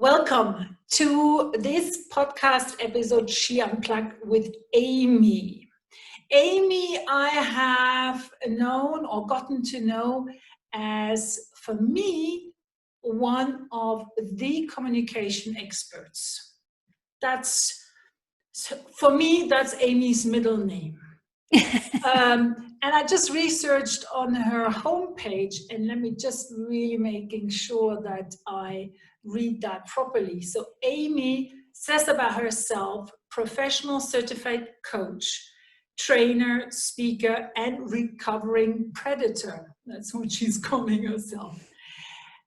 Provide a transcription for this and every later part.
Welcome to this podcast episode, She Unplugged with Amy. Amy, I have known or gotten to know as, for me, one of the communication experts. For me, that's Amy's middle name. And I just researched on her homepage, and let me just really making sure that I read that properly. So Amy says about herself, professional certified coach, trainer, speaker, and recovering predator. That's what she's calling herself.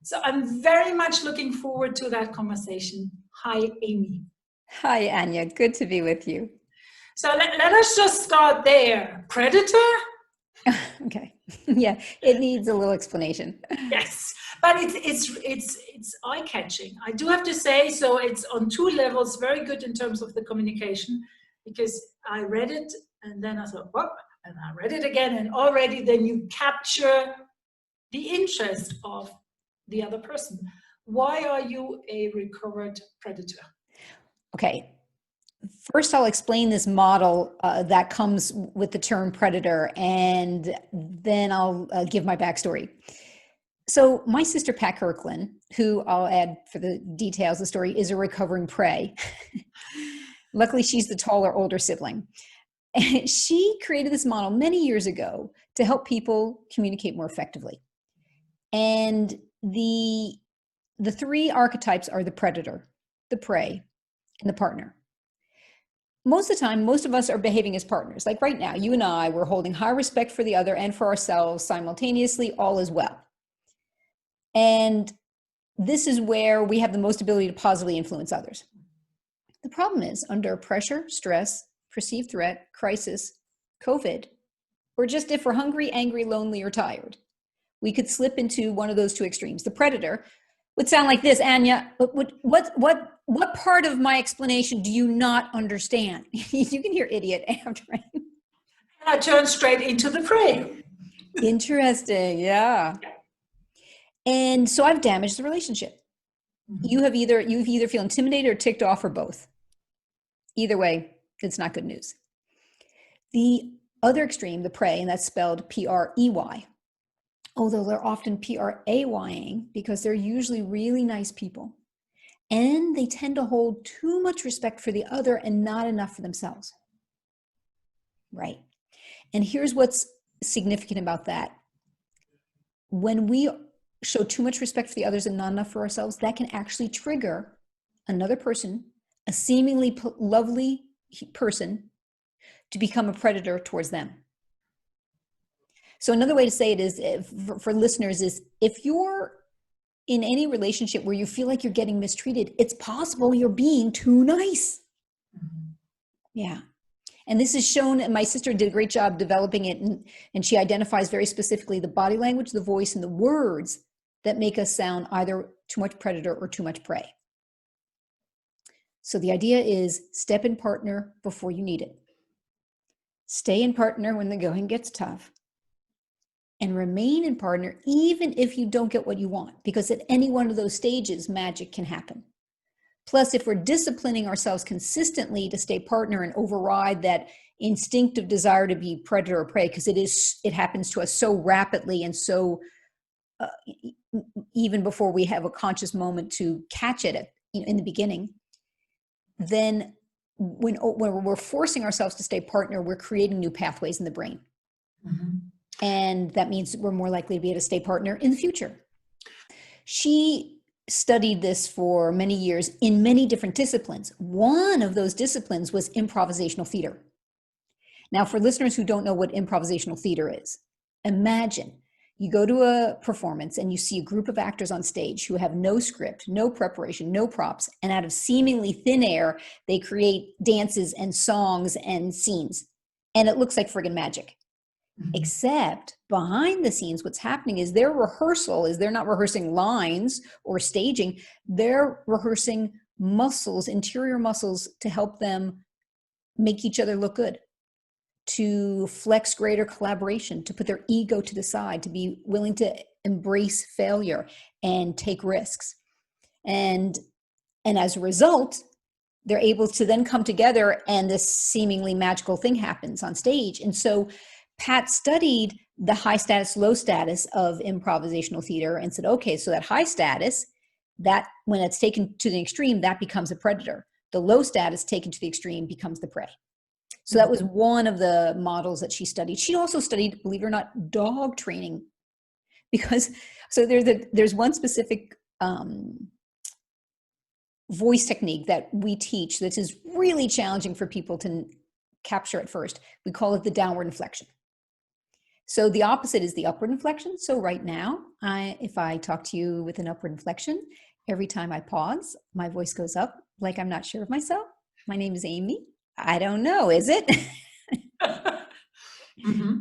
So I'm very much looking forward to that conversation. Hi, Amy. Hi, Anya. Good to be with you. So let us just start there. Predator? Okay. Yeah, it needs a little explanation. Yes, but it's eye-catching. I do have to say, so it's on two levels, very good in terms of the communication, because I read it and then I thought, what? And I read it again, and already then you capture the interest of the other person. Why are you a recovered predator? Okay. First, I'll explain this model that comes with the term predator, and then I'll give my backstory. So my sister, Pat Kirkland, who I'll add for the details of the story, is a recovering prey. Luckily, she's the taller, older sibling. And she created this model many years ago to help people communicate more effectively. And the three archetypes are the predator, the prey, and the partner. Most of the time, most of us are behaving as partners. Like right now, you and I, we're holding high respect for the other and for ourselves simultaneously, all is well. And this is where we have the most ability to positively influence others. The problem is, under pressure, stress, perceived threat, crisis, COVID, or just if we're hungry, angry, lonely, or tired, we could slip into one of those two extremes. The predator would sound like this, Anya. What part of my explanation do you not understand? You can hear idiot after. I turn straight into the prey. Interesting, yeah. And so I've damaged the relationship. Mm-hmm. You've either feel intimidated or ticked off, or both. Either way, it's not good news. The other extreme, the prey, and that's spelled P-R-E-Y. Although they're often P-R-A-Y-ing because they're usually really nice people. And they tend to hold too much respect for the other and not enough for themselves. Right. And here's what's significant about that. When we show too much respect for the others and not enough for ourselves, that can actually trigger another person, a seemingly lovely person, to become a predator towards them. So another way to say it is, for listeners, is if you're in any relationship where you feel like you're getting mistreated, it's possible you're being too nice. Mm-hmm. Yeah. And this is shown, and my sister did a great job developing it, and she identifies very specifically the body language, the voice, and the words that make us sound either too much predator or too much prey. So the idea is step in partner before you need it. Stay in partner when the going gets tough. And remain in partner even if you don't get what you want, because at any one of those stages, magic can happen. Plus, if we're disciplining ourselves consistently to stay partner and override that instinctive desire to be predator or prey, because it happens to us so rapidly and so even before we have a conscious moment to catch it in the beginning, then when we're forcing ourselves to stay partner, we're creating new pathways in the brain. Mm-hmm. And that means we're more likely to be able to stay partner in the future. She studied this for many years in many different disciplines. One of those disciplines was improvisational theater. Now, for listeners who don't know what improvisational theater is, imagine you go to a performance and you see a group of actors on stage who have no script, no preparation, no props, and out of seemingly thin air, they create dances and songs and scenes. And it looks like friggin' magic. Mm-hmm. Except behind the scenes, what's happening is they're not rehearsing lines or staging, they're rehearsing muscles, interior muscles, to help them make each other look good, to flex greater collaboration, to put their ego to the side, to be willing to embrace failure and take risks. And And as a result, they're able to then come together and this seemingly magical thing happens on stage. And so Pat studied the high status, low status of improvisational theater and said, okay, so that high status, that when it's taken to the extreme, that becomes a predator. The low status taken to the extreme becomes the prey. So that was one of the models that she studied. She also studied, believe it or not, dog training, because so there's one specific voice technique that we teach that is really challenging for people to capture at first. We call it the downward inflection. So the opposite is the upward inflection. So right now, if I talk to you with an upward inflection, every time I pause, my voice goes up like I'm not sure of myself. My name is Amy. I don't know, is it? Mm-hmm.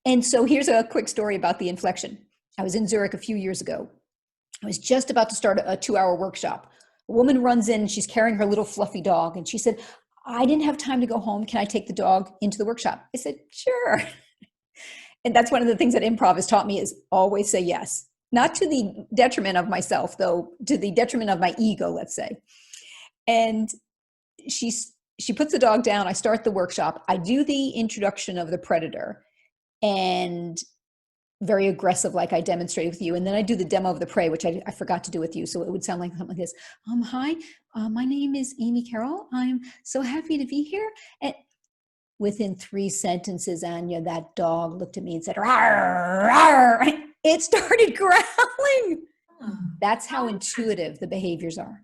And so here's a quick story about the inflection. I was in Zurich a few years ago. I was just about to start a 2-hour workshop. A woman runs in, she's carrying her little fluffy dog, and she said, I didn't have time to go home. Can I take the dog into the workshop? I said, sure. And that's one of the things that improv has taught me is always say yes. Not to the detriment of myself, though, to the detriment of my ego, let's say. And she puts the dog down. I start the workshop. I do the introduction of the predator and very aggressive, like I demonstrated with you. And then I do the demo of the prey, which I forgot to do with you. So it would sound like something like this. Hi, my name is Amy Carroll. I'm so happy to be here. And within 3 sentences, Anya, that dog looked at me and said, rawr, rawr. It started growling. That's how intuitive the behaviors are.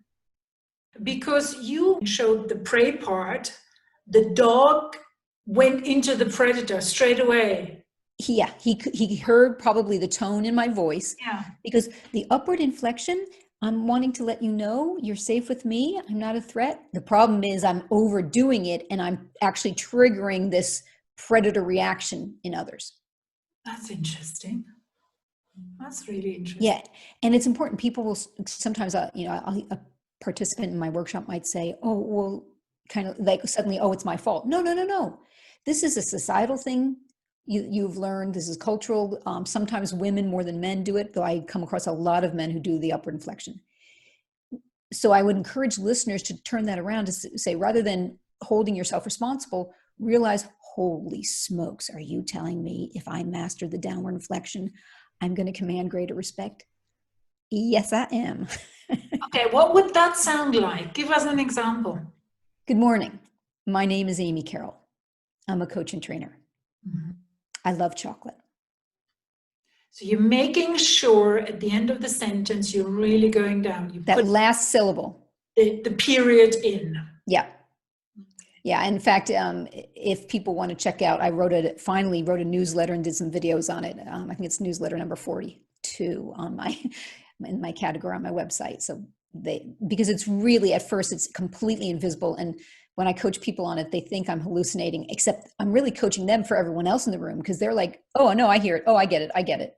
Because you showed the prey part, the dog went into the predator straight away. Yeah, he heard probably the tone in my voice. Yeah. Because the upward inflection, I'm wanting to let you know you're safe with me. I'm not a threat. The problem is I'm overdoing it and I'm actually triggering this predator reaction in others. That's interesting. That's really interesting. Yeah. And it's important. People will sometimes, a participant in my workshop might say, oh, well, kind of like suddenly, oh, it's my fault. No. This is a societal thing. You've learned this is cultural. Sometimes women more than men do it, though I come across a lot of men who do the upward inflection. So I would encourage listeners to turn that around to say, rather than holding yourself responsible, realize, holy smokes, are you telling me if I master the downward inflection, I'm going to command greater respect? Yes, I am. Okay, what would that sound like? Give us an example. Good morning. My name is Amy Carroll. I'm a coach and trainer. Mm-hmm. I love chocolate. So you're making sure at the end of the sentence, you're really going down. You that put last syllable. the period in. Yeah. Yeah. In fact, if people want to check out, I finally wrote a newsletter and did some videos on it. I think it's newsletter number 42 on in my category on my website. So because it's really, at first, it's completely invisible. And when I coach people on it, they think I'm hallucinating, except I'm really coaching them for everyone else in the room, because they're like, oh, no, I hear it. Oh, I get it.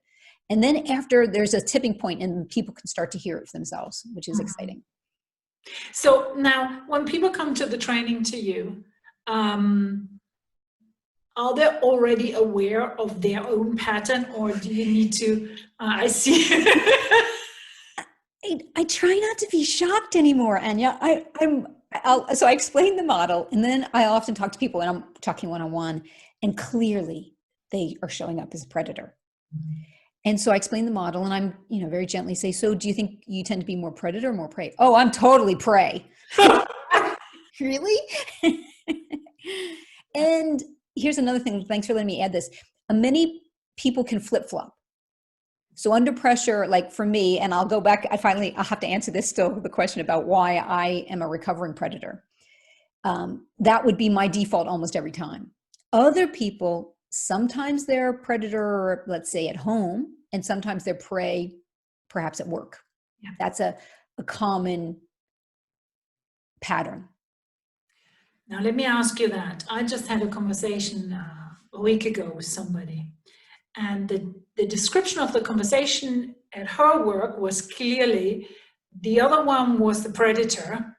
And then after there's a tipping point and people can start to hear it for themselves, which is exciting. So now when people come to the training to you, are they already aware of their own pattern, or do you need to, I see. I try not to be shocked anymore, Anya. So I explain the model, and then I often talk to people when I'm talking one-on-one, and clearly they are showing up as a predator. Mm-hmm. And so I explain the model, and I'm, very gently say, so do you think you tend to be more predator or more prey? Oh, I'm totally prey. Really? And here's another thing. Thanks for letting me add this. Many people can flip-flop. So under pressure, like for me, and I'll go back, I'll have to answer this still, the question about why I am a recovering predator. That would be my default almost every time. Other people, sometimes they're a predator, let's say at home, and sometimes they're prey, perhaps at work. Yeah. That's a common pattern. Now, let me ask you that. I just had a conversation a week ago with somebody. And the description of the conversation at her work was clearly the other one was the predator.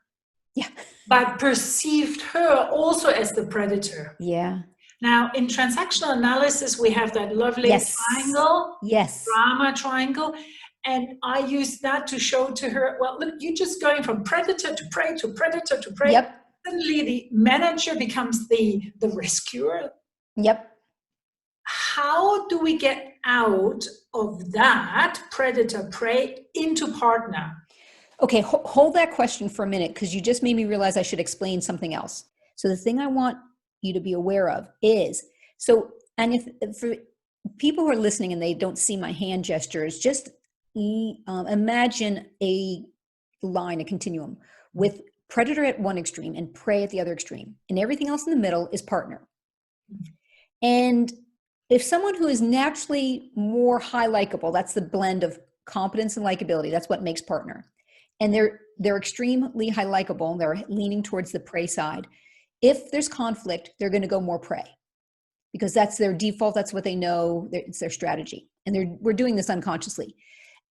Yeah. But perceived her also as the predator. Yeah. Now, in transactional analysis, we have that lovely triangle. Yes. Drama triangle. And I used that to show to her, well, look, you're just going from predator to prey to predator to prey. Yep. Suddenly the manager becomes the rescuer. Yep. How do we get out of that predator prey into partner? Okay, hold that question for a minute, because you just made me realize I should explain something else. So the thing I want you to be aware of is, and if for people who are listening and they don't see my hand gestures, just imagine a line, a continuum, with predator at one extreme and prey at the other extreme, and everything else in the middle is partner. And if someone who is naturally more high likable, that's the blend of competence and likability, that's what makes partner. And they're extremely high likable, they're leaning towards the prey side. If there's conflict, they're going to go more prey, because that's their default, that's what they know, it's their strategy. And we're doing this unconsciously.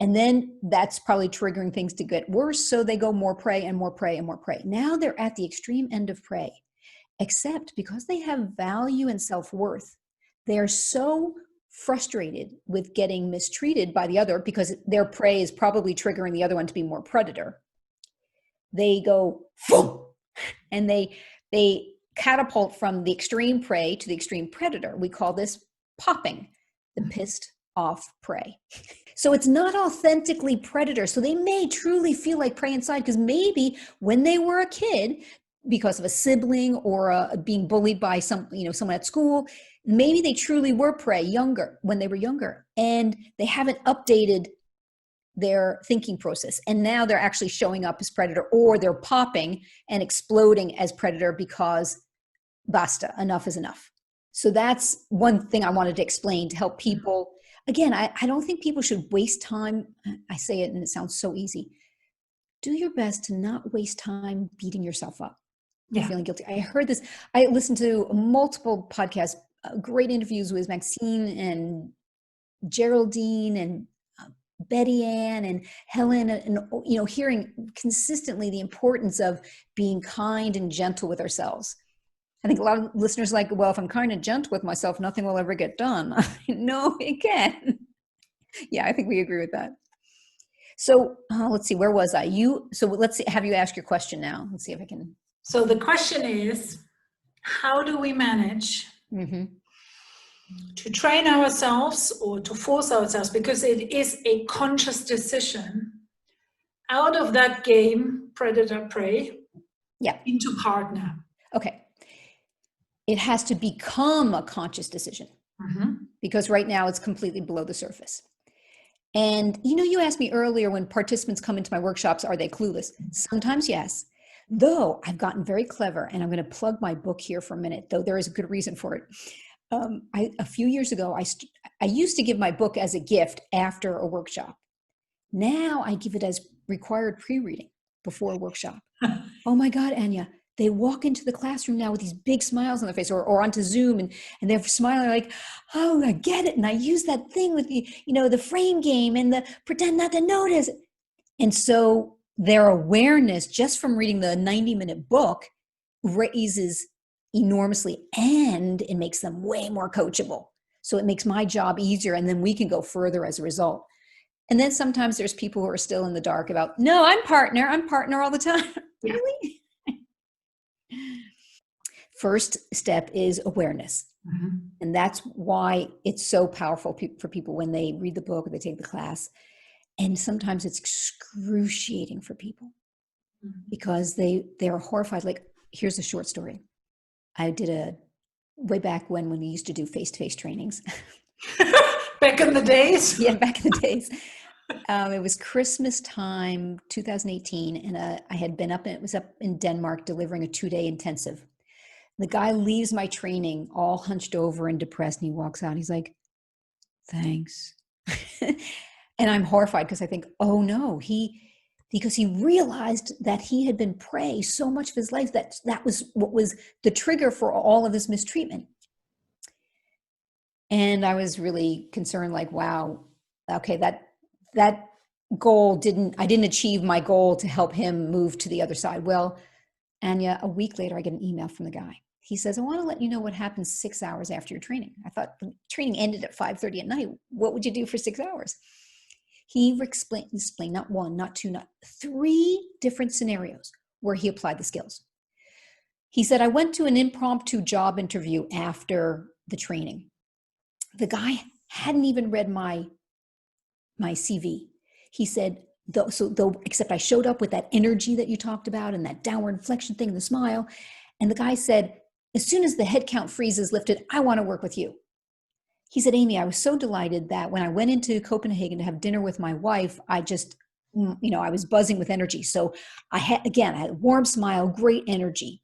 And then that's probably triggering things to get worse, so they go more prey and more prey and more prey. Now they're at the extreme end of prey, except because they have value and self-worth, they are so frustrated with getting mistreated by the other, because their prey is probably triggering the other one to be more predator. They go, and they catapult from the extreme prey to the extreme predator. We call this popping, the pissed off prey. So it's not authentically predator. So they may truly feel like prey inside, because maybe when they were a kid, because of a sibling or being bullied by someone at school, maybe they truly were prey when they were younger, and they haven't updated their thinking process. And now they're actually showing up as predator, or they're popping and exploding as predator because basta, enough is enough. So that's one thing I wanted to explain to help people. Again, I don't think people should waste time. I say it and it sounds so easy. Do your best to not waste time beating yourself up. Yeah. Feeling guilty. I heard this. I listened to multiple podcasts, great interviews with Maxine and Geraldine and Betty Ann and Helen, and hearing consistently the importance of being kind and gentle with ourselves. I think a lot of listeners are like, well, if I'm kind and gentle with myself, nothing will ever get done. No, it can. Yeah, I think we agree with that. So let's see, where was I? So let's see, have you asked your question now? Let's see if I can. So the question is, how do we manage to train ourselves or to force ourselves, because it is a conscious decision, out of that game, predator-prey, into partner? Okay. It has to become a conscious decision, because right now it's completely below the surface. And you asked me earlier, when participants come into my workshops, are they clueless? Sometimes yes. Though I've gotten very clever, and I'm going to plug my book here for a minute, though there is a good reason for it. A few years ago, I used to give my book as a gift after a workshop. Now I give it as required pre-reading before a workshop. Oh my God, Anya, they walk into the classroom now with these big smiles on their face, or onto Zoom, and they're smiling like, oh, I get it. And I use that thing with the frame game and the pretend not to notice. And so their awareness just from reading the 90-minute book raises enormously, and it makes them way more coachable. So it makes my job easier, and then we can go further as a result. And then sometimes there's people who are still in the dark about, no, I'm partner all the time. Really? First step is awareness. And that's why it's so powerful for people when they read the book or they take the class. And sometimes it's excruciating for people because they're horrified. Like, here's a short story. I did way back when we used to do face-to-face trainings. Back in the days? Yeah, back in the days. It was Christmas time, 2018. And I had been it was up in Denmark delivering a 2-day intensive. The guy leaves my training all hunched over and depressed, and he walks out. He's like, thanks. And I'm horrified because I think, oh no, because he realized that he had been prey so much of his life that was what was the trigger for all of this mistreatment. And I was really concerned, like, wow, okay, that goal I didn't achieve my goal to help him move to the other side. Well, Anya, a week later, I get an email from the guy. He says, I want to let you know what happens 6 hours after your training. I thought the training ended at 5:30 at night. What would you do for 6 hours? He explained not one, not two, not three different scenarios where he applied the skills. He said, I went to an impromptu job interview after the training. The guy hadn't even read my CV. He said, except I showed up with that energy that you talked about and that downward inflection thing and the smile. And the guy said, as soon as the headcount freeze is lifted, I want to work with you. He said, Amy, I was so delighted that when I went into Copenhagen to have dinner with my wife, I just, I was buzzing with energy. So I had a warm smile, great energy.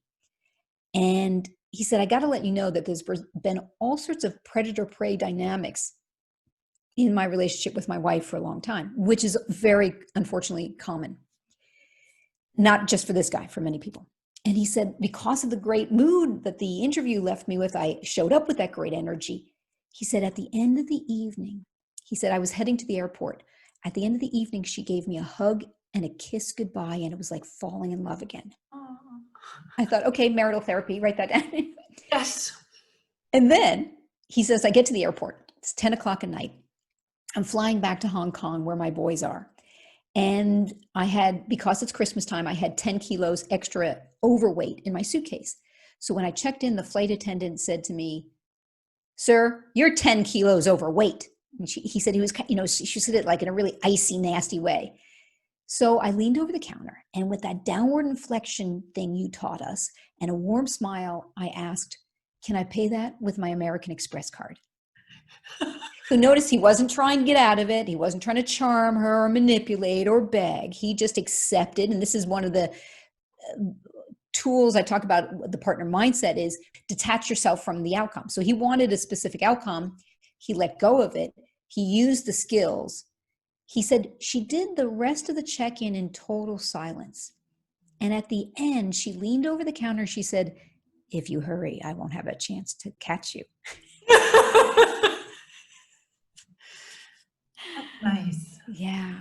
And he said, I got to let you know that there's been all sorts of predator-prey dynamics in my relationship with my wife for a long time, which is very, unfortunately, common. Not just for this guy, for many people. And he said, because of the great mood that the interview left me with, I showed up with that great energy. He said, at the end of the evening, he said, I was heading to the airport. At the end of the evening, she gave me a hug and a kiss goodbye, and it was like falling in love again. Oh. I thought, okay, marital therapy, write that down. Yes. And then he says, I get to the airport. It's 10 o'clock at night. I'm flying back to Hong Kong where my boys are. And because it's Christmas time, I had 10 kilos extra overweight in my suitcase. So when I checked in, the flight attendant said to me, sir, you're 10 kilos overweight. And he said he was, she said it like in a really icy, nasty way. So I leaned over the counter, and with that downward inflection thing you taught us and a warm smile, I asked, can I pay that with my American Express card? So notice he wasn't trying to get out of it. He wasn't trying to charm her or manipulate or beg. He just accepted. And this is one of the tools I talk about, the partner mindset, is detach yourself from the outcome. So he wanted a specific outcome. He let go of it. He used the skills. He said she did the rest of the check-in in total silence. And at the end, she leaned over the counter. She said, if you hurry, I won't have a chance to catch you. Nice. Yeah.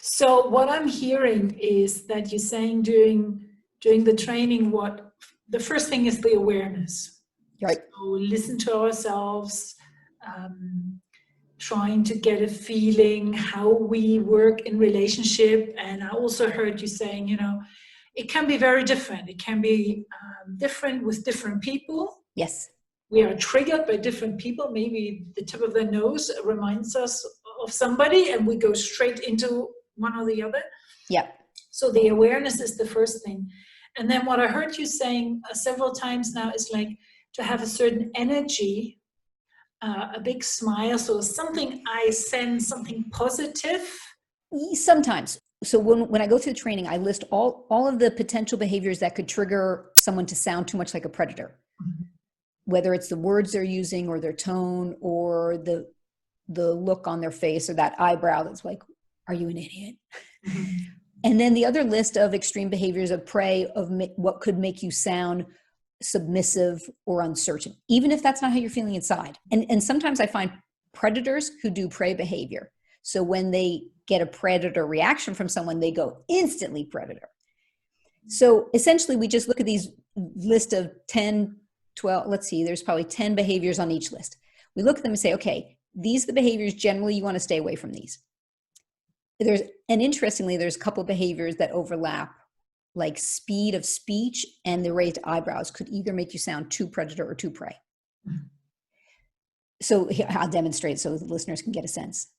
So what I'm hearing is that you're saying during the training, the first thing is the awareness. Right. So listen to ourselves, trying to get a feeling how we work in relationship. And I also heard you saying, it can be very different. It can be different with different people. Yes. We are triggered by different people. Maybe the tip of their nose reminds us of somebody and we go straight into one or the other. Yep. So the awareness is the first thing. And then what I heard you saying several times now is like to have a certain energy, a big smile. So something I sense, something positive. Sometimes. So when I go through the training, I list all of the potential behaviors that could trigger someone to sound too much like a predator. Mm-hmm. Whether it's the words they're using or their tone or the look on their face or that eyebrow that's like, are you an idiot? Mm-hmm. And then the other list of extreme behaviors of prey of what could make you sound submissive or uncertain, even if that's not how you're feeling inside. And sometimes I find predators who do prey behavior. So when they get a predator reaction from someone, they go instantly predator. So essentially we just look at these list of 10, 12, let's see, there's probably 10 behaviors on each list. We look at them and say, okay, these are the behaviors generally you want to stay away from these. Interestingly, there's a couple of behaviors that overlap, like speed of speech and the raised eyebrows could either make you sound too predator or too prey. Mm-hmm. So I'll demonstrate so the listeners can get a sense.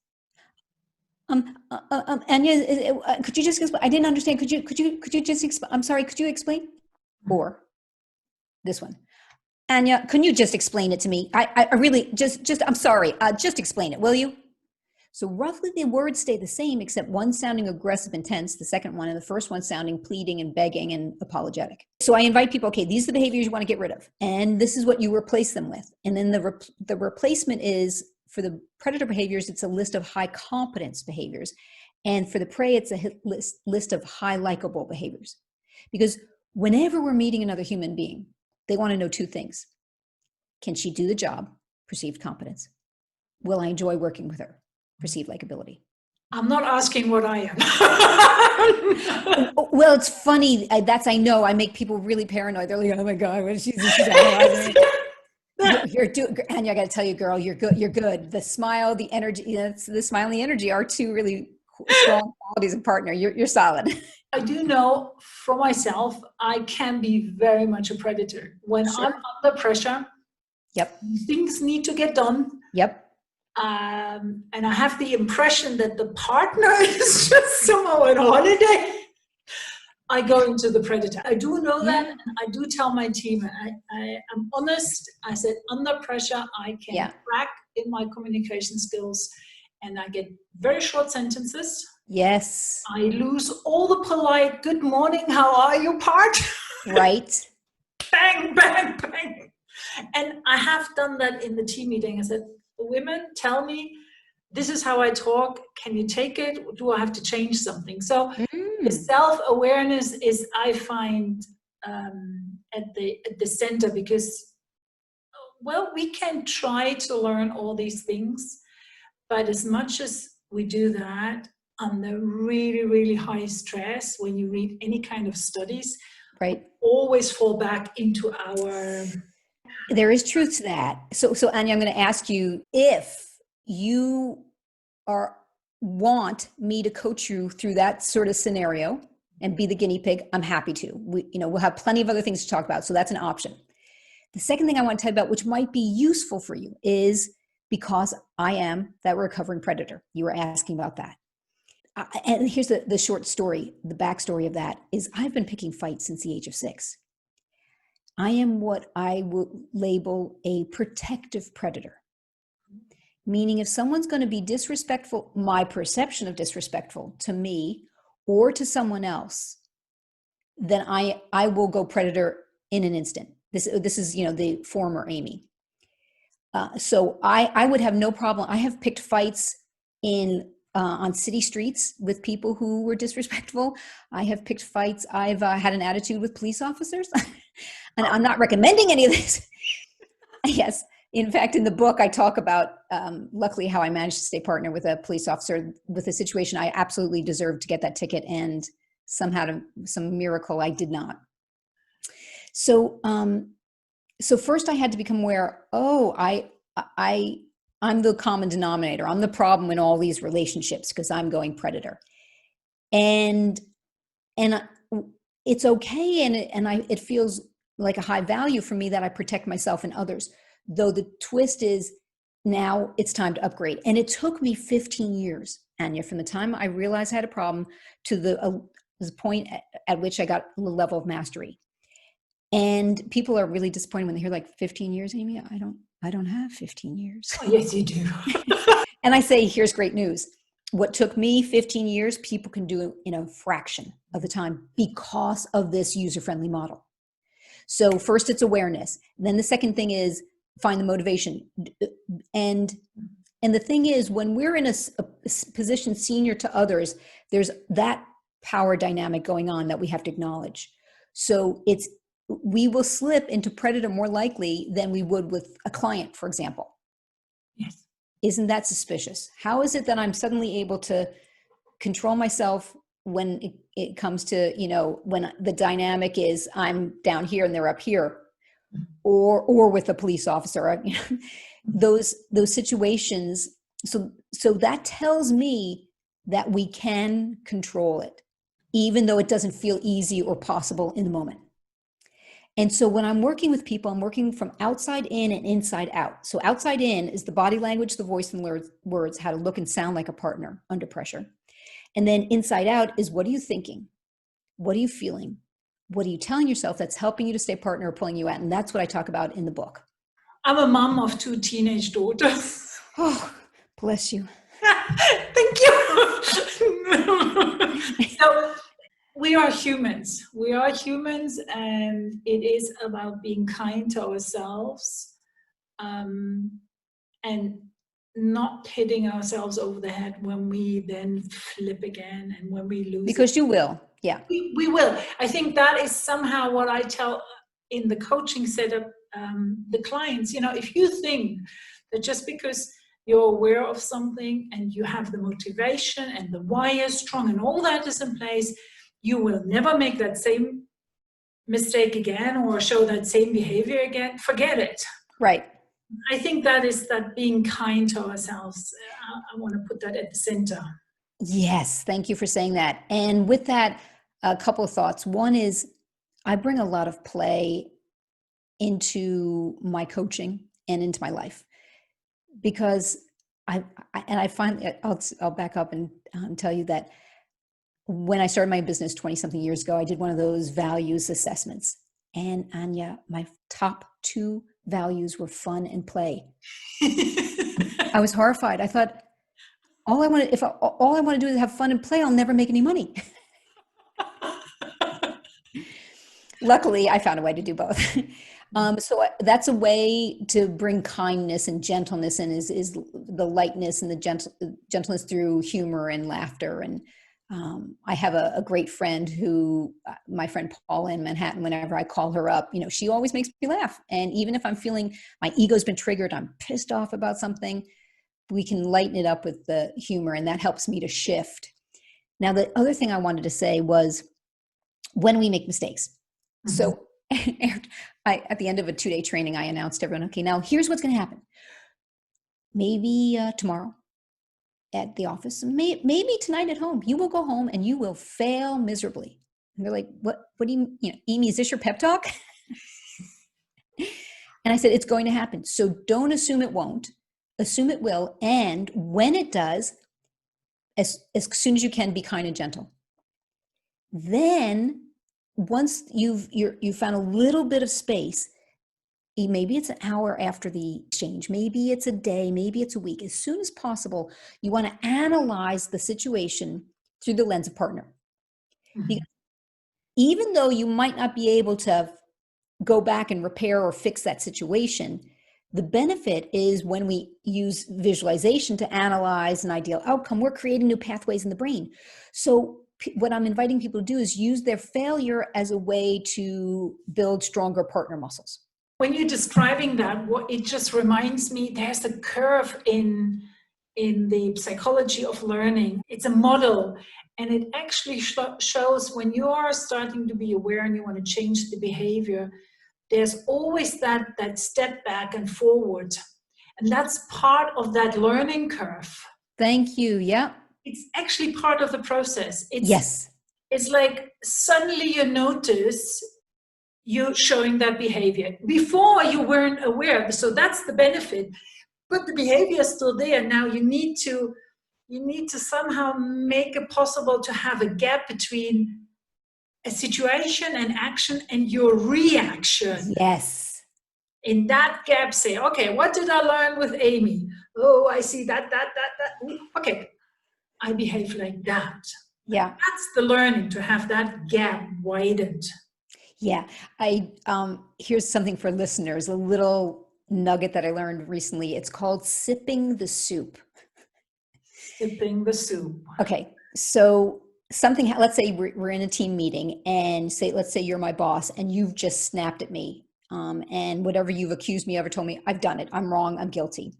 Anya, could you just explain? I didn't understand. Could you just explain? I'm sorry. Could you explain? Mm-hmm. Or this one. Anya, can you just explain it to me? I really I'm sorry. Just explain it, will you? So roughly the words stay the same, except one sounding aggressive and tense, the second one, and the first one sounding pleading and begging and apologetic. So I invite people, okay, these are the behaviors you want to get rid of. And this is what you replace them with. And then the replacement is, for the predator behaviors, it's a list of high competence behaviors. And for the prey, it's a list of high likable behaviors. Because whenever we're meeting another human being, they want to know two things. Can she do the job? Perceived competence. Will I enjoy working with her? Perceived likability. I'm not asking what I am. Well, it's funny. I know I make people really paranoid. They're like, oh my God, what is she's analyzing. You're doing, Anya, I got to tell you, girl, you're good. You're good. The smile, the energy, the smile and the energy are two really strong qualities of partner. You're solid. I do know for myself, I can be very much a predator. When Sure. I'm under pressure, Yep. things need to get done. Yep. And I have the impression that the partner is just somehow on holiday. I go into the predator. I do know that, and I do tell my team, I'm honest. I said, under pressure, I can crack in my communication skills, and I get very short sentences. Yes. I lose all the polite, good morning, how are you part. Right. Bang, bang, bang. And I have done that in the team meeting. I said, women, tell me, this is how I talk. Can you take it? Or do I have to change something? So the self-awareness is, I find, at the center, because, well, we can try to learn all these things, but as much as we do that under really, really high stress, when you read any kind of studies, right, we always fall back into our... There is truth to that. So Anya, I'm going to ask you, if you want me to coach you through that sort of scenario and be the guinea pig, I'm happy to. We'll have plenty of other things to talk about. So that's an option. The second thing I want to tell you about, which might be useful for you, is because I am that recovering predator. You were asking about that. And here's the short story. The backstory of that is I've been picking fights since the age of 6. I am what I would label a protective predator. Meaning if someone's going to be disrespectful, my perception of disrespectful to me or to someone else, then I will go predator in an instant. This is, the former Amy. So I would have no problem. I have picked fights on city streets with people who were disrespectful. I have picked fights. I've had an attitude with police officers. And I'm not recommending any of this. Yes. In fact, in the book, I talk about, luckily, how I managed to stay partner with a police officer with a situation I absolutely deserved to get that ticket. And somehow, some miracle, I did not. So first I had to become aware, I'm the common denominator. I'm the problem in all these relationships because I'm going predator. And it's okay. And it feels like a high value for me that I protect myself and others. Though the twist is now it's time to upgrade. And it took me 15 years, Anya, from the time I realized I had a problem to the point at which I got a level of mastery. And people are really disappointed when they hear like 15 years, Amy. I don't have 15 years. Oh, yes, you do. And I say, here's great news. What took me 15 years, people can do in a fraction of the time because of this user-friendly model. So first it's awareness. Then the second thing is find the motivation. And the thing is, when we're in a position senior to others, there's that power dynamic going on that we have to acknowledge. So we will slip into predator more likely than we would with a client, for example. Yes. Isn't that suspicious? How is it that I'm suddenly able to control myself when it comes to, when the dynamic is I'm down here and they're up here, or with a police officer, those situations. So that tells me that we can control it, even though it doesn't feel easy or possible in the moment. And so when I'm working with people, I'm working from outside in and inside out. So outside in is the body language, the voice and words, how to look and sound like a partner under pressure. And then inside out is, what are you thinking? What are you feeling? What are you telling yourself that's helping you to stay partner or pulling you out? And that's what I talk about in the book. I'm a mom of 2 teenage daughters. Oh, bless you. Thank you. So we are humans. We are humans, and it is about being kind to ourselves, and not hitting ourselves over the head when we then flip again and when we lose. Because you will. Yeah. We will. I think that is somehow what I tell in the coaching setup, the clients, if you think that just because you're aware of something and you have the motivation and the why is strong and all that is in place, you will never make that same mistake again or show that same behavior again, forget it. Right. I think that is that being kind to ourselves. I want to put that at the center. Yes, thank you for saying that. And with that, a couple of thoughts. One is I bring a lot of play into my coaching and into my life because I find I'll back up and tell you that when I started my business 20 something years ago, I did one of those values assessments. And Anya, my top 2 values were fun and play. I was horrified. I thought, all I want to do is have fun and play, I'll never make any money. Luckily, I found a way to do both. So that's a way to bring kindness and gentleness in is the lightness and the gentleness through humor and laughter. And I have a great friend who, my friend Paula in Manhattan, whenever I call her up, she always makes me laugh. And even if I'm feeling my ego's been triggered, I'm pissed off about something, we can lighten it up with the humor, and that helps me to shift. Now, the other thing I wanted to say was when we make mistakes. Mm-hmm. So at the end of a 2-day training, I announced to everyone, okay, now here's what's going to happen. Maybe tomorrow at the office, maybe tonight at home, you will go home and you will fail miserably. And they're like, what do you Amy, is this your pep talk? And I said, it's going to happen. So don't assume it won't. Assume it will. And when it does, as soon as you can, be kind and gentle. Then once you've found a little bit of space, maybe it's an hour after the exchange, maybe it's a day, maybe it's a week. As soon as possible, you want to analyze the situation through the lens of partner. Mm-hmm. Because even though you might not be able to go back and repair or fix that situation, the benefit is when we use visualization to analyze an ideal outcome, we're creating new pathways in the brain. So what I'm inviting people to do is use their failure as a way to build stronger partner muscles. When you're describing that, it just reminds me, there's a curve in the psychology of learning. It's a model, and it actually shows when you are starting to be aware and you want to change the behavior, there's always that step back and forward. And that's part of that learning curve. Thank you. Yeah. It's actually part of the process. Yes. It's like suddenly you notice you're showing that behavior. Before you weren't aware. So that's the benefit. But the behavior is still there. Now you need to somehow make it possible to have a gap between a situation and action and your reaction. Yes. In that gap, say, okay, what did I learn with Amy? Oh, I see that. Okay, I behave like that. Yeah. That's the learning, to have that gap widened. Yeah. Here's something for listeners, a little nugget that I learned recently. It's called sipping the soup. Sipping the soup. Okay. So let's say we're in a team meeting and let's say you're my boss and you've just snapped at me. And whatever you've accused me of or told me, I've done it. I'm wrong. I'm guilty.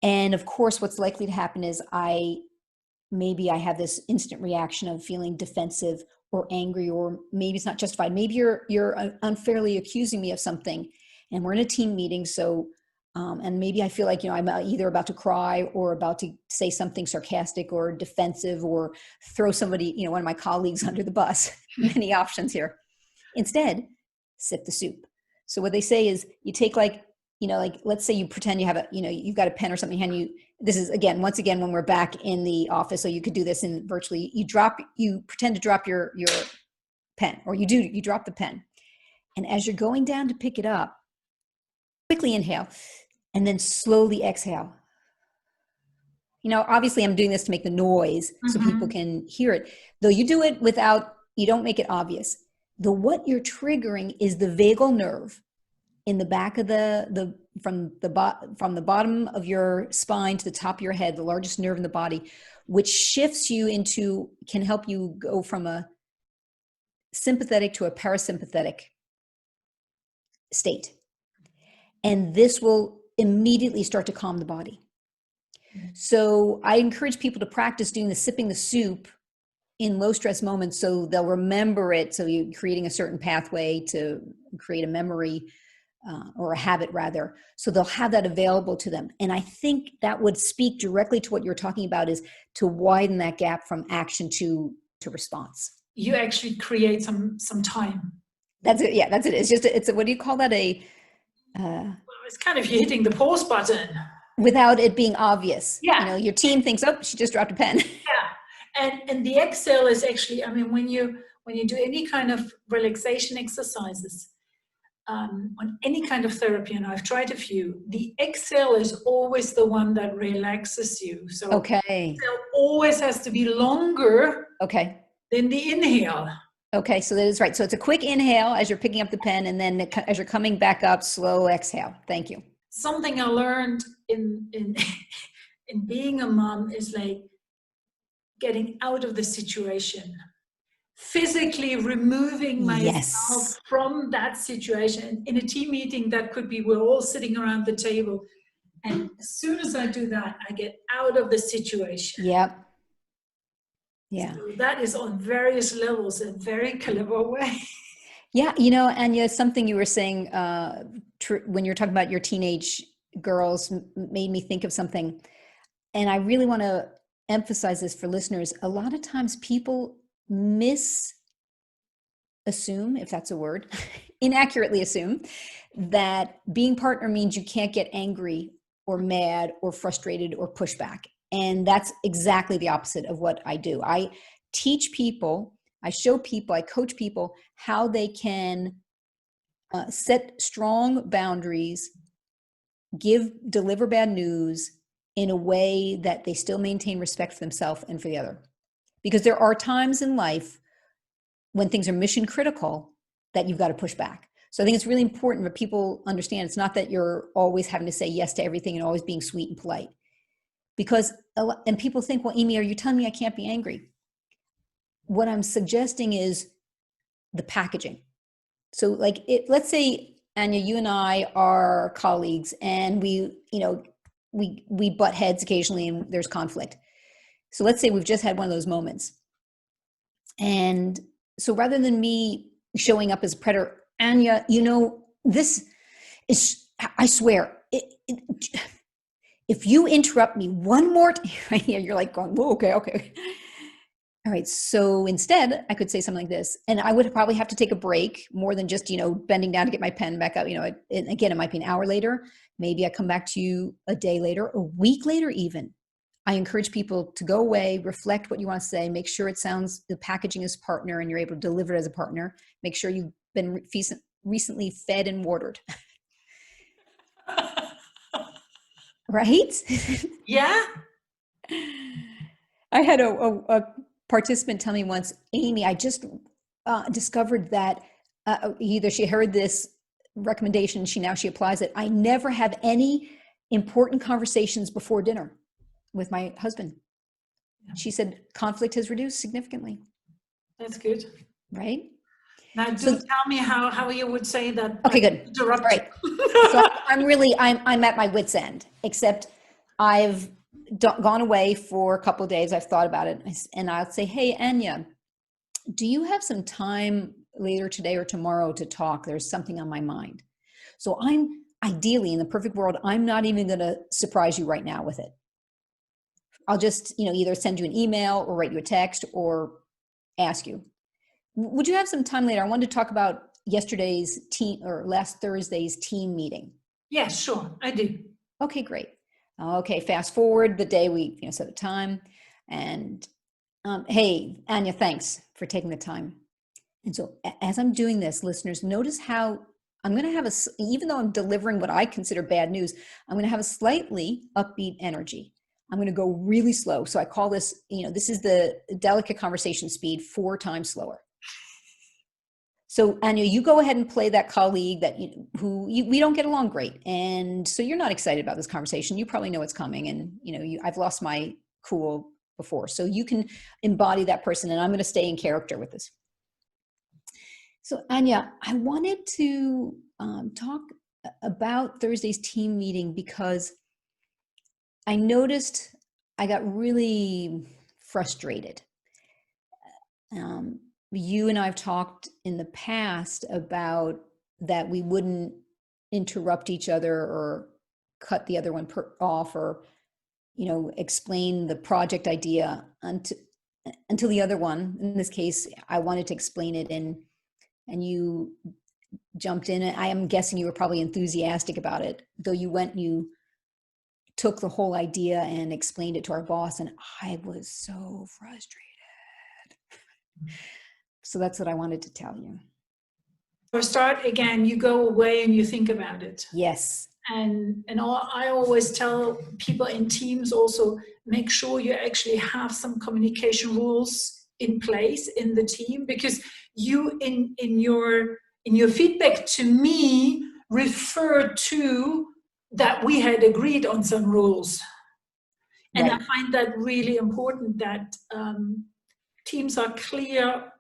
And of course, what's likely to happen is maybe I have this instant reaction of feeling defensive or angry, or maybe it's not justified. Maybe you're unfairly accusing me of something, and we're in a team meeting. So, and maybe I feel like, I'm either about to cry or about to say something sarcastic or defensive or throw somebody, one of my colleagues under the bus. Many options here. Instead, sip the soup. So what they say is you take let's say you pretend you have you've got a pen or something in you. This is once again, when we're back in the office, so you could do this in virtually, you pretend to drop your pen, or you drop the pen. And as you're going down to pick it up, quickly inhale and then slowly exhale. Obviously I'm doing this to make the noise so people can hear it. Though you do it you don't make it obvious. What you're triggering is the vagal nerve in the back of from the bottom of your spine to the top of your head, the largest nerve in the body, which shifts you can help you go from a sympathetic to a parasympathetic state. And this will immediately start to calm the body. So I encourage people to practice doing the sipping the soup in low stress moments, so they'll remember it. So you're creating a certain pathway to create a memory or a habit rather. So they'll have that available to them. And I think that would speak directly to what you're talking about, is to widen that gap from action to response. You actually create some time. That's it. Yeah, that's it. It's what do you call that? Well, it's kind of you hitting the pause button. Without it being obvious. Yeah. You know, your team thinks, oh, she just dropped a pen. Yeah. And the exhale is actually, I mean, when you do any kind of relaxation exercises, on any kind of therapy, and I've tried a few, the exhale is always the one that relaxes you. So okay. exhale always has to be longer than the inhale. Okay, so that is right. So it's a quick inhale as you're picking up the pen, and then as you're coming back up, slow exhale. Thank you. Something I learned in being a mom is like getting out of the situation. Physically removing myself from that situation. In a team meeting, that could be we're all sitting around the table, and as soon as I do that, I get out of the situation. Yep. Yeah. So that is on various levels a very clever way. Yeah, you know, Anya, something you were saying when you're talking about your teenage girls made me think of something, and I really want to emphasize this for listeners. A lot of times people assume, if that's a word, inaccurately assume that being partner means you can't get angry or mad or frustrated or push back. And that's exactly the opposite of what I do. I teach people, I show people, I coach people how they can set strong boundaries, deliver bad news in a way that they still maintain respect for themselves and for the other. Because there are times in life when things are mission critical that you've got to push back. So I think it's really important that people understand it's not that you're always having to say yes to everything and always being sweet and polite. And people think, well, Amy, are you telling me I can't be angry? What I'm suggesting is the packaging. So like let's say, Anya, you and I are colleagues, and we butt heads occasionally and there's conflict. So let's say we've just had one of those moments. And so rather than me showing up as a predator, Anya, this is, I swear, if you interrupt me one more time, right, you're like going, oh, okay. All right. So instead I could say something like this, and I would probably have to take a break more than just, bending down to get my pen back up. And again, it might be an hour later. Maybe I come back to you a day later, a week later, even. I encourage people to go away, reflect what you want to say, make sure the packaging is partner and you're able to deliver it as a partner. Make sure you've been recently fed and watered. Right? Yeah. I had a participant tell me once, Amy, I just discovered that either she heard this recommendation, she applies it. I never have any important conversations before dinner with my husband. She said conflict has reduced significantly. That's good. Right? Now tell me how you would say that. Okay, good. Right. So I'm at my wit's end, except I've gone away for a couple of days. I've thought about it, and I'll say, hey, Anya, do you have some time later today or tomorrow to talk? There's something on my mind. So ideally, in the perfect world, I'm not even going to surprise you right now with it. I'll just, either send you an email or write you a text or ask you, would you have some time later? I wanted to talk about last Thursday's team meeting. Yeah, sure. I do. Okay, great. Okay. Fast forward the day we set a time, and hey, Anya, thanks for taking the time. And so as I'm doing this, listeners, notice how I'm going to have even though I'm delivering what I consider bad news, I'm going to have a slightly upbeat energy. I'm going to go really slow. So I call this, this is the delicate conversation speed 4 times slower. So Anya, you go ahead and play that colleague that we don't get along great. And so you're not excited about this conversation. You probably know it's coming. And, I've lost my cool before. So you can embody that person. And I'm going to stay in character with this. So Anya, I wanted to talk about Thursday's team meeting because I noticed I got really frustrated. You and I have talked in the past about that we wouldn't interrupt each other or cut the other one off, or, you know, explain the project idea until the other one, in this case, I wanted to explain it, and you jumped in. I am guessing you were probably enthusiastic about it, though you went and you took the whole idea and explained it to our boss, and I was so frustrated. So that's what I wanted to tell you. For start, again, you go away and you think about it. Yes. I always tell people in teams also, make sure you actually have some communication rules in place in the team, because you in your feedback to me referred to that we had agreed on some rules. And Right. I find that really important, that teams are clear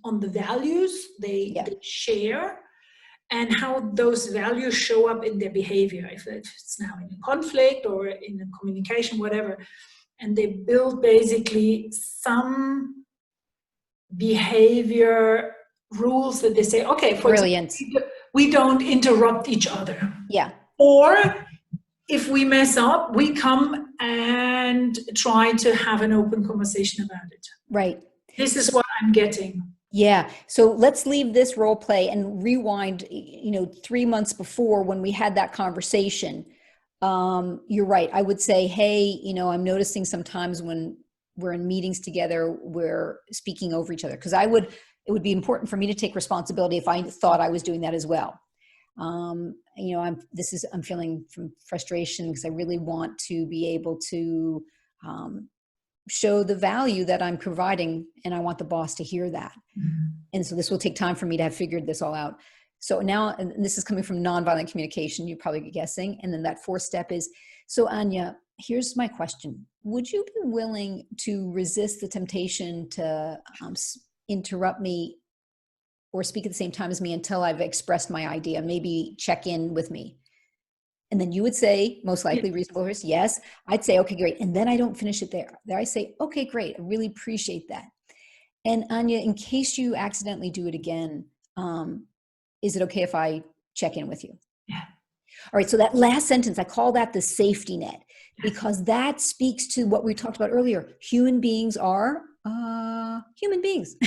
on the values they share, and how those values show up in their behavior, if it's now in a conflict or in a communication, whatever. And they build basically some behavior rules that they say, okay, for Brilliant. example, we don't interrupt each other. Yeah. Or if we mess up, we come and try to have an open conversation about it. Right. This is what I'm getting. Yeah. So let's leave this role play and rewind, 3 months before, when we had that conversation. You're right. I would say, hey, I'm noticing sometimes when we're in meetings together, we're speaking over each other. Because it would be important for me to take responsibility if I thought I was doing that as well. I'm feeling from frustration because I really want to be able to show the value that I'm providing, and I want the boss to hear that. Mm-hmm. And so this will take time for me to have figured this all out. So now, and this is coming from nonviolent communication, you're probably guessing. And then that fourth step is, so Anya, here's my question. Would you be willing to resist the temptation to interrupt me or speak at the same time as me until I've expressed my idea? Maybe check in with me. And then you would say, most likely reasonable risk, yes. I'd say, okay, great. And then I don't finish it there. There I say, okay, great. I really appreciate that. And Anya, in case you accidentally do it again, is it okay if I check in with you? Yeah. All right. So that last sentence, I call that the safety net, because that speaks to what we talked about earlier. Human beings are human beings.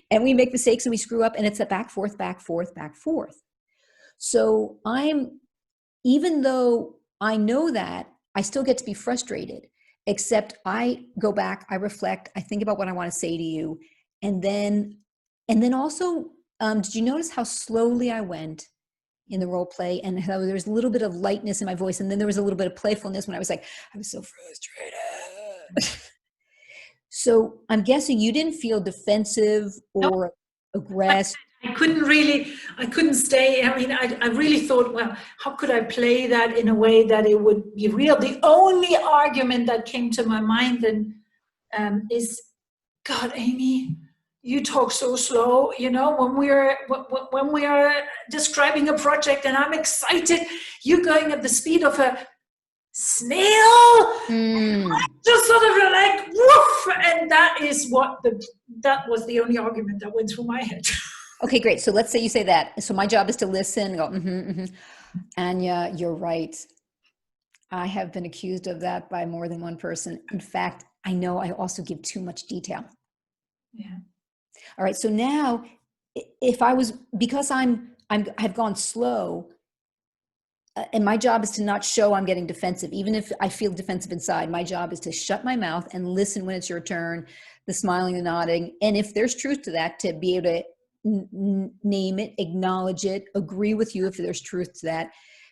And we make mistakes and we screw up, and it's a back, forth, back, forth, back, forth. So even though I know that, I still get to be frustrated, except I go back, I reflect, I think about what I want to say to you. And then also, did you notice how slowly I went in the role play, and how there was a little bit of lightness in my voice? And then there was a little bit of playfulness when I was like, I'm so frustrated. So I'm guessing you didn't feel defensive or aggressive. I couldn't stay. I mean, I really thought, well, how could I play that in a way that it would be real? The only argument that came to my mind is, God, Amy, you talk so slow. When we are describing a project and I'm excited, you're going at the speed of a snail. I just sort of like, woof, and that was the only argument that went through my head. Okay, great. So let's say you say that. So my job is to listen and go, Anya, you're right. I have been accused of that by more than one person. In fact, I know I also give too much detail. Yeah. All right. So now, because I've gone slow, and my job is to not show I'm getting defensive. Even if I feel defensive inside, my job is to shut my mouth and listen when it's your turn, the smiling, the nodding. And if there's truth to that, to be able to name it, acknowledge it, agree with you if there's truth to that.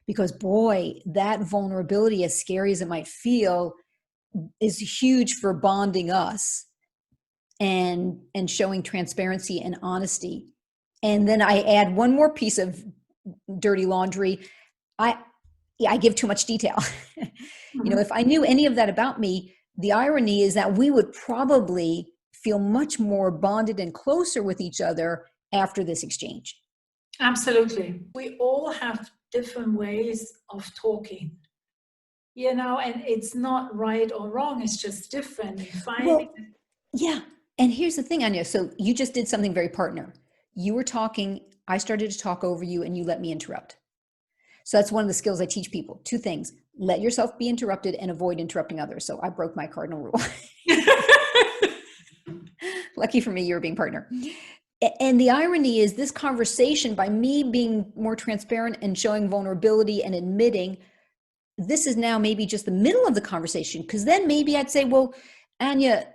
Because boy, that vulnerability, as scary as it might feel, is huge for bonding us and showing transparency and honesty. And then I add one more piece of dirty laundry. I give too much detail. If I knew any of that about me, the irony is that we would probably feel much more bonded and closer with each other after this exchange. Absolutely. We all have different ways of talking, and it's not right or wrong. It's just different. Yeah. And here's the thing, Anya. So you just did something very partner. You were talking, I started to talk over you and you let me interrupt. So that's one of the skills I teach people. 2 things: let yourself be interrupted and avoid interrupting others. So I broke my cardinal rule. Lucky for me, you're being partner. And the irony is, this conversation, by me being more transparent and showing vulnerability and admitting, this is now maybe just the middle of the conversation. Because then maybe I'd say, well, Anya,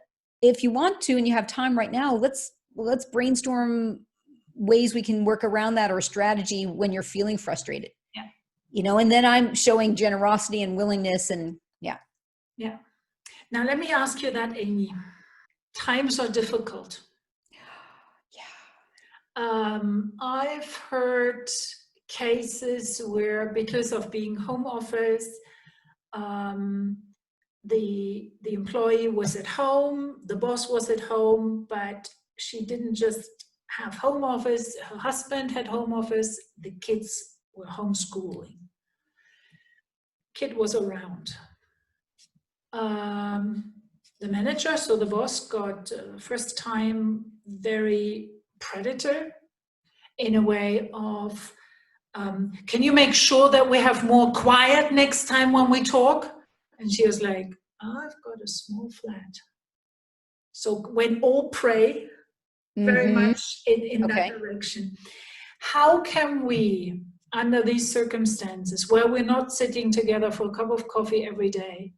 if you want to and you have time right now, let's brainstorm ways we can work around that, or a strategy when you're feeling frustrated. Yeah. You know, and then I'm showing generosity and willingness, and yeah. Yeah. Now let me ask you that, Amy. Times are difficult. Yeah. I've heard cases where, because of being home office, the employee was at home, the boss was at home, but she didn't just have home office, her husband had home office, the kids were homeschooling. Kid was around. The manager, so the boss, got first time very predator in a way of, can you make sure that we have more quiet next time when we talk? And she was like, I've got a small flat. So when all pray very much in that direction. How can we, under these circumstances where we're not sitting together for a cup of coffee every day,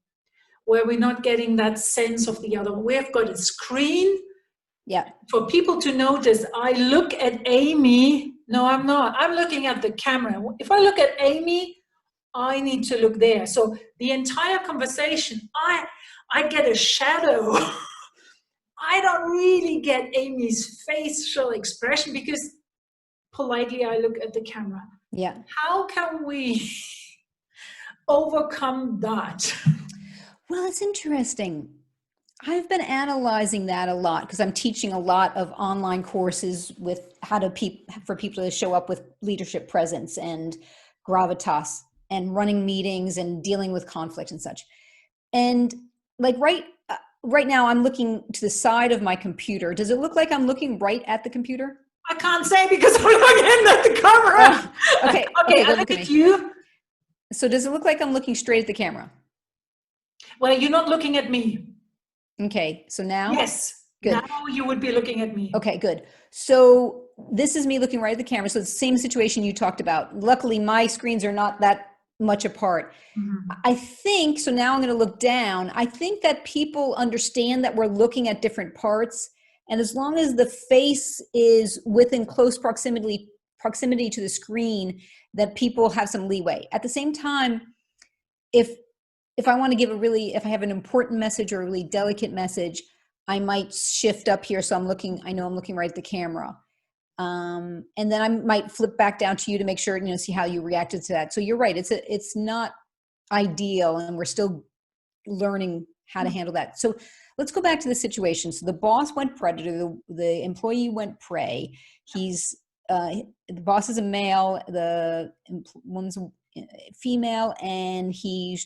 where we're not getting that sense of the other, we've got a screen. Yeah. For people to notice, I look at Amy. No, I'm not. I'm looking at the camera. If I look at Amy, I need to look there. So the entire conversation, I get a shadow. I don't really get Amy's facial expression because politely I look at the camera. Yeah. How can we overcome that? Well, it's interesting. I've been analyzing that a lot because I'm teaching a lot of online courses with how to for people to show up with leadership presence and gravitas, and running meetings and dealing with conflict and such. And like right now, I'm looking to the side of my computer. Does it look like I'm looking right at the computer? I can't say because I'm looking at the camera. Okay. Okay, I look at you. So does it look like I'm looking straight at the camera? Well, you're not looking at me. Okay, so now? Yes. Good. Now you would be looking at me. Okay, good. So this is me looking right at the camera. So it's the same situation you talked about. Luckily, my screens are not that much apart. Mm-hmm. I think, so now I'm going to look down. I think that people understand that we're looking at different parts. And as long as the face is within close proximity to the screen, that people have some leeway. At the same time, if I want to give if I have an important message or a really delicate message, I might shift up here. So I know I'm looking right at the camera. And then I might flip back down to you to make sure, see how you reacted to that. So you're right. It's not ideal, and we're still learning how to handle that. So let's go back to the situation. So the boss went predator, the employee went prey. The boss is a male, the woman's female, and he's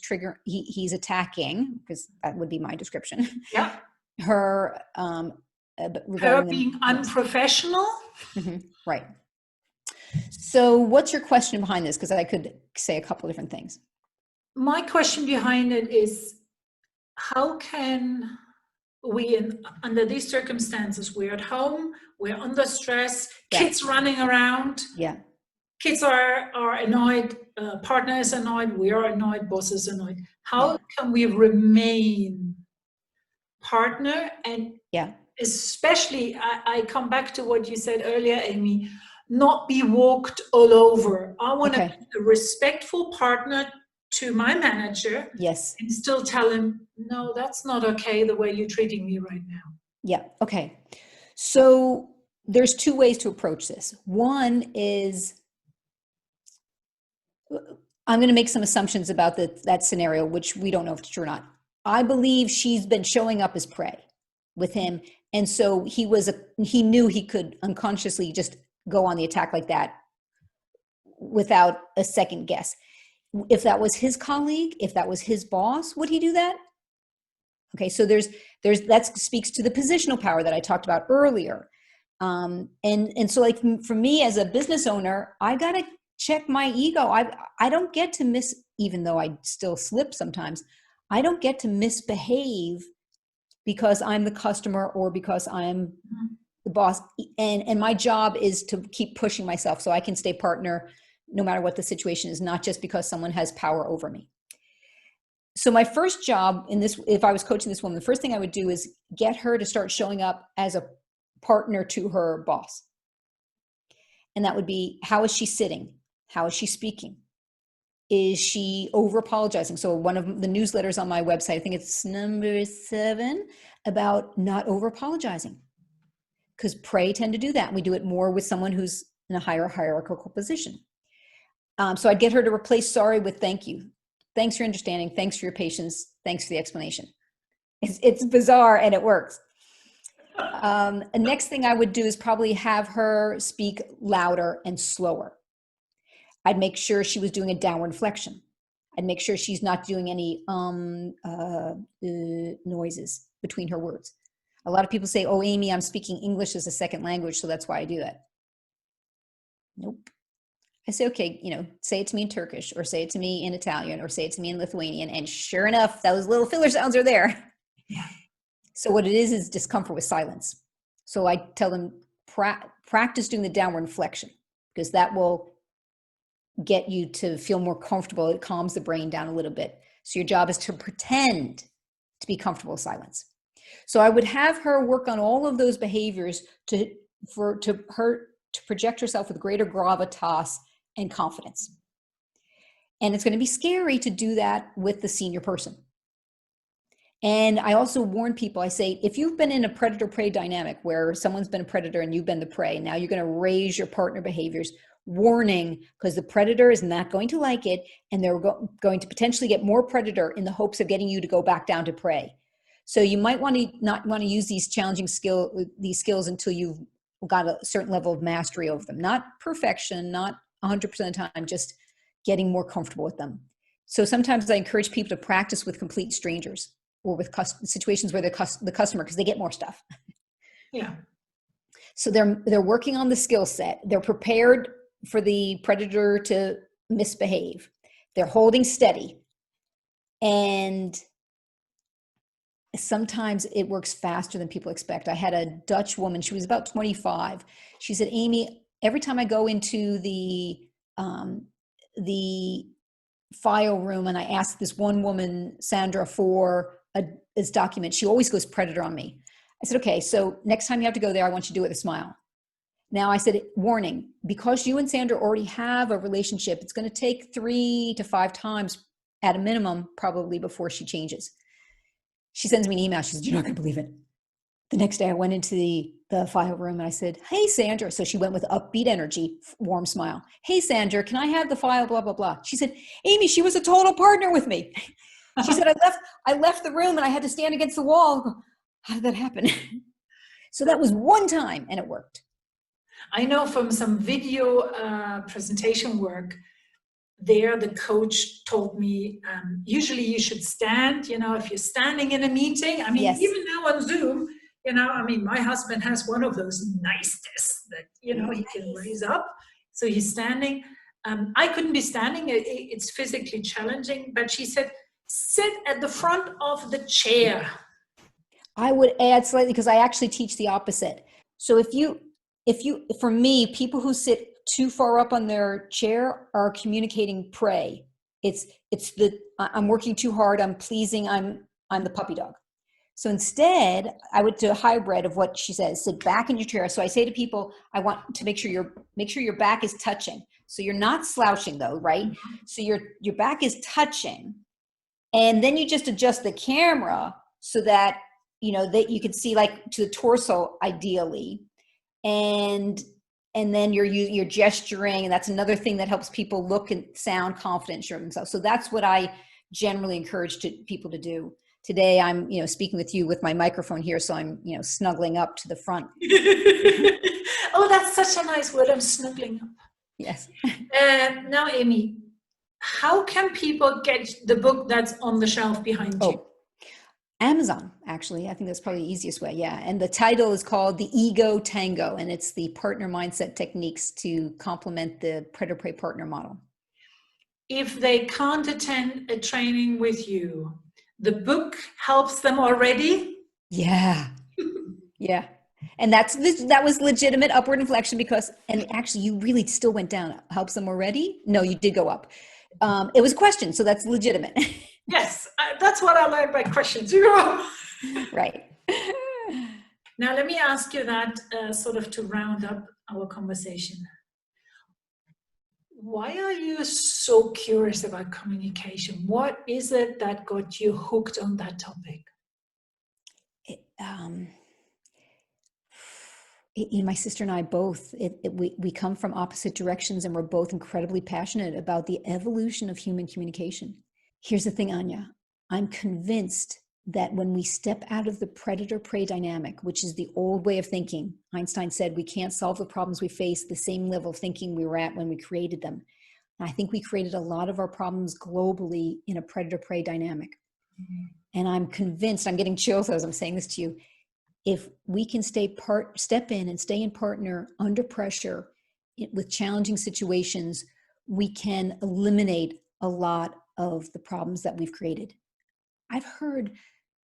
attacking, because that would be my description. Yeah. Her being unprofessional. Mm-hmm. Right. So what's your question behind this? Because I could say a couple of different things. My question behind it is, how can we, under these circumstances, we're at home, we're under stress, kids running around. Yeah. Kids are annoyed, partner is annoyed, we are annoyed, boss is annoyed. How can we remain partner? And especially, I come back to what you said earlier, Amy, not be walked all over. I want to be a respectful partner to my manager. Yes. And still tell him, no, that's not okay the way you're treating me right now. Yeah. Okay. So there's 2 ways to approach this. One is, I'm going to make some assumptions about that scenario, which we don't know if it's true or not. I believe she's been showing up as prey with him. And so he knew he could unconsciously just go on the attack like that without a second guess. If that was his colleague, if that was his boss, would he do that? Okay. So that speaks to the positional power that I talked about earlier. And so like for me as a business owner, I got to check my ego. I don't get to even though I still slip sometimes, I don't get to misbehave because I'm the customer or because I'm the boss. And my job is to keep pushing myself so I can stay partner no matter what the situation is, not just because someone has power over me. So my first job in this, if I was coaching this woman, the first thing I would do is get her to start showing up as a partner to her boss. And that would be, how is she sitting? How is she speaking? Is she over apologizing? So one of the newsletters on my website, I think it's number 7, about not over apologizing. Because prey tend to do that. We do it more with someone who's in a higher hierarchical position. So I'd get her to replace sorry with thank you. Thanks for your understanding. Thanks for your patience. Thanks for the explanation. It's bizarre and it works. The next thing I would do is probably have her speak louder and slower. I'd make sure she was doing a downward inflection. I'd make sure she's not doing any noises between her words. A lot of people say, oh, Amy, I'm speaking English as a second language, so that's why I do that. Nope. I say, okay, say it to me in Turkish, or say it to me in Italian, or say it to me in Lithuanian. And sure enough, those little filler sounds are there. Yeah. So what it is discomfort with silence. So I tell them, practice doing the downward inflection, because that will get you to feel more comfortable. It calms the brain down a little bit. So your job is to pretend to be comfortable with silence. So I would have her work on all of those behaviors to project herself with greater gravitas and confidence. And it's going to be scary to do that with the senior person. And I also warn people, I say, if you've been in a predator-prey dynamic where someone's been a predator and you've been the prey, now you're going to raise your partner behaviors. Warning, because the predator is not going to like it, and they're going to potentially get more predator in the hopes of getting you to go back down to prey. So you might not want to use these challenging skills until you've got a certain level of mastery over them. Not perfection, not 100% of the time, just getting more comfortable with them. So sometimes I encourage people to practice with complete strangers or with situations where the customer, because they get more stuff. Yeah. So they're working on the skill set. They're prepared for the predator to misbehave. They're holding steady. And sometimes it works faster than people expect. I had a Dutch woman, she was about 25. She said, Amy, every time I go into the file room and I ask this one woman, Sandra, for this document, she always goes predator on me. I said, okay, so next time you have to go there, I want you to do it with a smile. Now I said, warning, because you and Sandra already have a relationship, it's going to take 3 to 5 times at a minimum, probably, before she changes. She sends me an email. She says, you're not going to believe it. The next day I went into the file room and I said, hey, Sandra. So she went with upbeat energy, warm smile. Hey, Sandra, can I have the file, blah, blah, blah. She said, Amy, she was a total partner with me. She said, I left the room and I had to stand against the wall. How did that happen? So that was one time and it worked. I know from some video presentation work, there the coach told me, usually you should stand, if you're standing in a meeting. I mean, Yes. Even now on Zoom, my husband has one of those nice desks that, he can raise up. So he's standing. I couldn't be standing. It's physically challenging. But she said, sit at the front of the chair. I would add slightly, because I actually teach the opposite. So for me, people who sit too far up on their chair are communicating prey. It's I'm working too hard, I'm pleasing, I'm the puppy dog. So instead, I would do a hybrid of what she says, sit back in your chair. So I say to people, I want to make sure your back is touching. So you're not slouching though, right? Mm-hmm. So your back is touching. And then you just adjust the camera so that, that you can see like to the torso ideally. And then you're gesturing, and that's another thing that helps people look and sound confident, sure of themselves. So that's what I generally encourage people to do. Today, I'm speaking with you with my microphone here, so I'm snuggling up to the front. Oh, that's such a nice word. I'm snuggling up. Yes. Now, Amy, how can people get the book that's on the shelf behind you? Amazon, actually. I think that's probably the easiest way. Yeah. And the title is called The Ego Tango, and it's the partner mindset techniques to complement the predator-prey partner model. If they can't attend a training with you, the book helps them already? Yeah. Yeah. And that was legitimate upward inflection because, and actually you really still went down. Helps them already? No, you did go up. It was a question, so that's legitimate. Yes, that's what I learned by questions. Right. Now, let me ask you that sort of to round up our conversation. Why are you so curious about communication? What is it that got you hooked on that topic? My sister and I both, we come from opposite directions, and we're both incredibly passionate about the evolution of human communication. Here's the thing, Anya. I'm convinced that when we step out of the predator-prey dynamic, which is the old way of thinking, Einstein said we can't solve the problems we face the same level of thinking we were at when we created them. And I think we created a lot of our problems globally in a predator-prey dynamic. Mm-hmm. And I'm convinced, I'm getting chills as I'm saying this to you, if we can step in and stay in partner under pressure with challenging situations, we can eliminate a lot of the problems that we've created. I've heard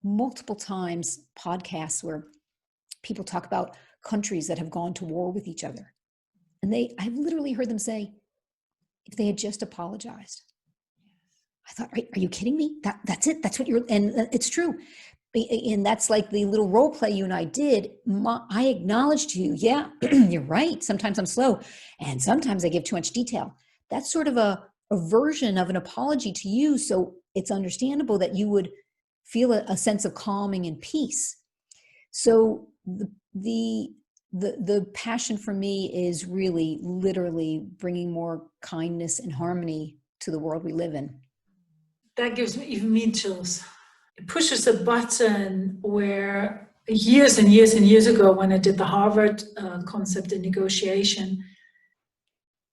multiple times podcasts where people talk about countries that have gone to war with each other. And I've literally heard them say, if they had just apologized. I thought, are you kidding me? That's it. That's what and it's true. And that's like the little role play you and I did. I acknowledged to you, yeah, you're right. Sometimes I'm slow and sometimes I give too much detail. That's sort of a version of an apology to you. So it's understandable that you would feel a sense of calming and peace. So the passion for me is really literally bringing more kindness and harmony to the world we live in. That gives me chills. It pushes a button where years and years and years ago, when I did the Harvard concept in negotiation,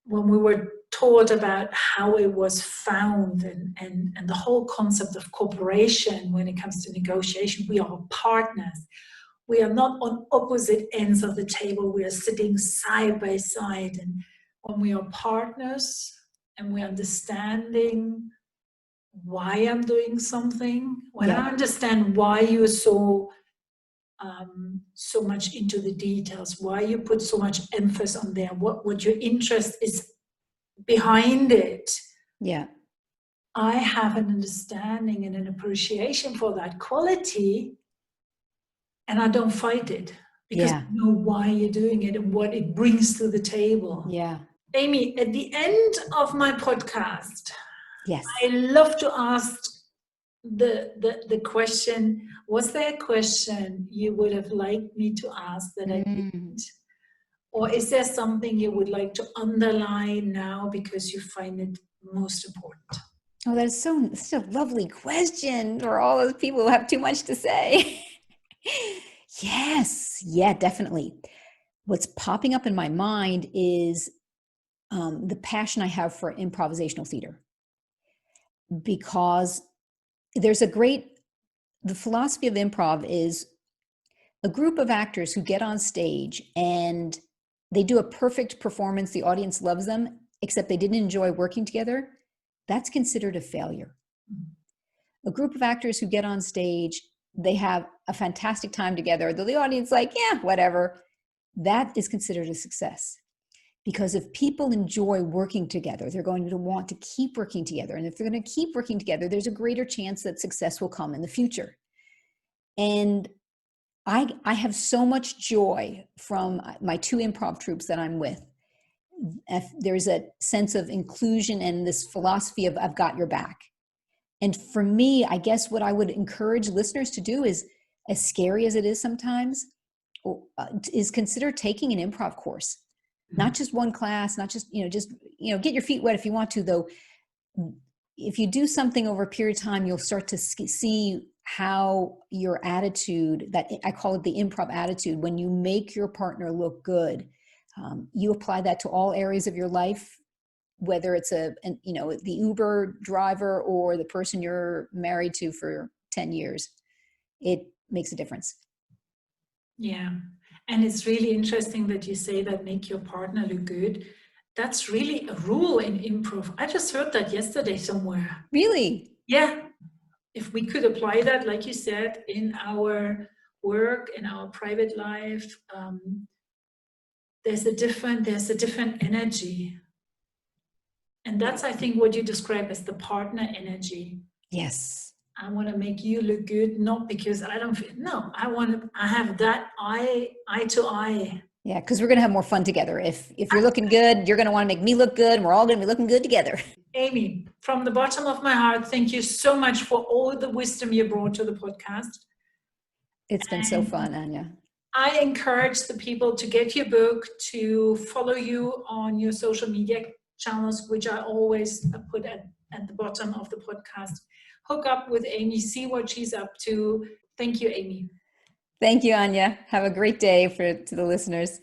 when we were taught about how it was found and the whole concept of cooperation when it comes to negotiation, we are partners. We are not on opposite ends of the table. We are sitting side by side. And when we are partners and we're understanding why I'm doing something, when I understand why you're so much into the details, why you put so much emphasis on there, what your interest is behind it. Yeah. I have an understanding and an appreciation for that quality, and I don't fight it because I know why you're doing it and what it brings to the table. Yeah. Amy, at the end of my podcast, yes, I love to ask the question, was there a question you would have liked me to ask that I didn't? Or is there something you would like to underline now because you find it most important? Oh, that's such a lovely question for all those people who have too much to say. Yes, yeah, definitely. What's popping up in my mind is the passion I have for improvisational theater. Because there's the philosophy of improv is a group of actors who get on stage and they do a perfect performance, the audience loves them, except they didn't enjoy working together. That's considered a failure. A group of actors who get on stage, they have a fantastic time together, though the audience is like, yeah, whatever. That is considered a success. Because if people enjoy working together, they're going to want to keep working together. And if they're going to keep working together, there's a greater chance that success will come in the future. And I have so much joy from my two improv troupes that I'm with. There's a sense of inclusion and this philosophy of I've got your back. And for me, I guess what I would encourage listeners to do is, as scary as it is sometimes, is consider taking an improv course. Not just one class, not just, get your feet wet if you want to, though. If you do something over a period of time, you'll start to see how your attitude, that I call it the improv attitude, when you make your partner look good, you apply that to all areas of your life, whether it's the Uber driver or the person you're married to for 10 years. it makes a difference. Yeah. And it's really interesting that you say that make your partner look good. That's really a rule in improv. I just heard that yesterday somewhere. Really? Yeah. If we could apply that, like you said, in our work, in our private life, there's a different energy. And that's, I think, what you describe as the partner energy. Yes. I want to make you look good, not because I don't feel, no, I have that eye to eye. Yeah, because we're going to have more fun together. If you're looking good, you're going to want to make me look good, and we're all going to be looking good together. Amy, from the bottom of my heart, thank you so much for all the wisdom you brought to the podcast. It's been so fun, Anya. I encourage the people to get your book, to follow you on your social media channels, which I always put at the bottom of the podcast. Hook up with Amy, see what she's up to. Thank you, Amy. Thank you, Anya. Have a great day to the listeners.